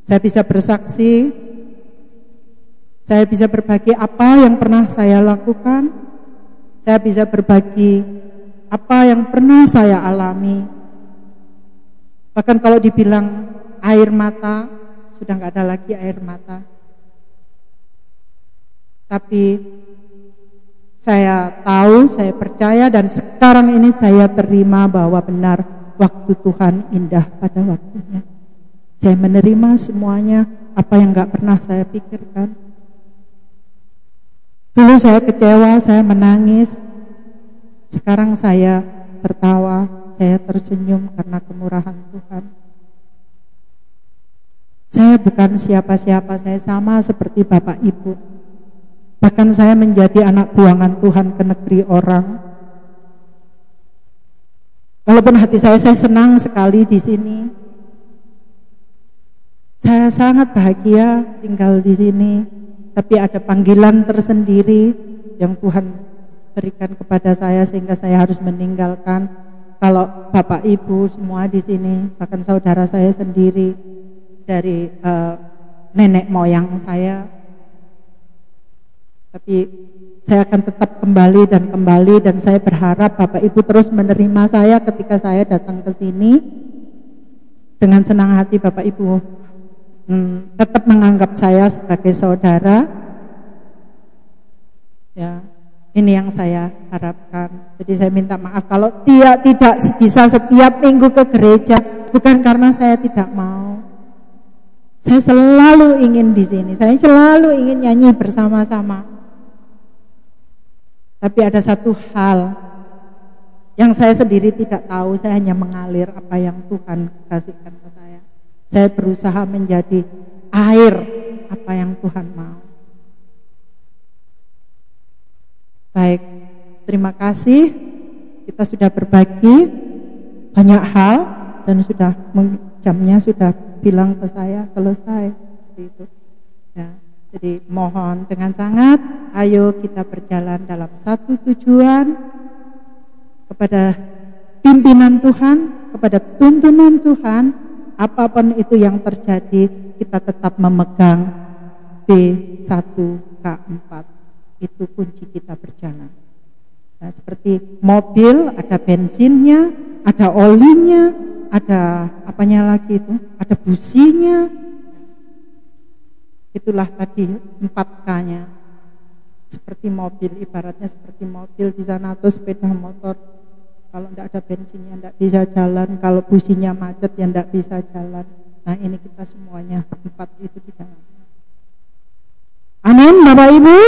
Saya bisa bersaksi, saya bisa berbagi apa yang pernah saya lakukan, saya bisa berbagi apa yang pernah saya alami. Bahkan kalau dibilang air mata, sudah nggak ada lagi air mata. Tapi saya tahu, saya percaya, dan sekarang ini saya terima bahwa benar waktu Tuhan indah pada waktunya. Saya menerima semuanya apa yang gak pernah saya pikirkan. Dulu saya kecewa, saya menangis. Sekarang saya tertawa, saya tersenyum karena kemurahan Tuhan. Saya bukan siapa-siapa, saya sama seperti Bapak Ibu. Bahkan saya menjadi anak buangan Tuhan ke negeri orang. Walaupun hati saya senang sekali di sini. Saya sangat bahagia tinggal di sini. Tapi ada panggilan tersendiri yang Tuhan berikan kepada saya sehingga saya harus meninggalkan. Kalau Bapak Ibu semua di sini, bahkan saudara saya sendiri dari nenek moyang saya. Tapi saya akan tetap kembali dan saya berharap Bapak Ibu terus menerima saya ketika saya datang ke sini. Dengan senang hati Bapak Ibu tetap menganggap saya sebagai saudara. Ya, ini yang saya harapkan. Jadi saya minta maaf kalau tidak bisa setiap minggu ke gereja, bukan karena saya tidak mau. Saya selalu ingin di sini, saya selalu ingin nyanyi bersama-sama. Tapi ada satu hal yang saya sendiri tidak tahu, saya hanya mengalir apa yang Tuhan kasihkan ke saya. Saya berusaha menjadi air apa yang Tuhan mau. Baik, terima kasih. Kita sudah berbagi banyak hal dan jamnya sudah bilang ke saya selesai. Itu. Ya. Jadi mohon dengan sangat, ayo kita berjalan dalam satu tujuan, kepada pimpinan Tuhan, kepada tuntunan Tuhan. Apapun itu yang terjadi, kita tetap memegang B1K4. Itu kunci kita berjalan. Nah, seperti mobil, ada bensinnya, ada olinya, ada apanya lagi itu, ada businya. Itulah tadi 4K-nya. Seperti mobil, ibaratnya seperti mobil di sana atau sepeda motor. Kalau tidak ada bensinnya tidak bisa jalan, kalau businya macet ya tidak bisa jalan. Nah, ini kita semuanya 4 itu di dalam. Amin, Bapak Ibu.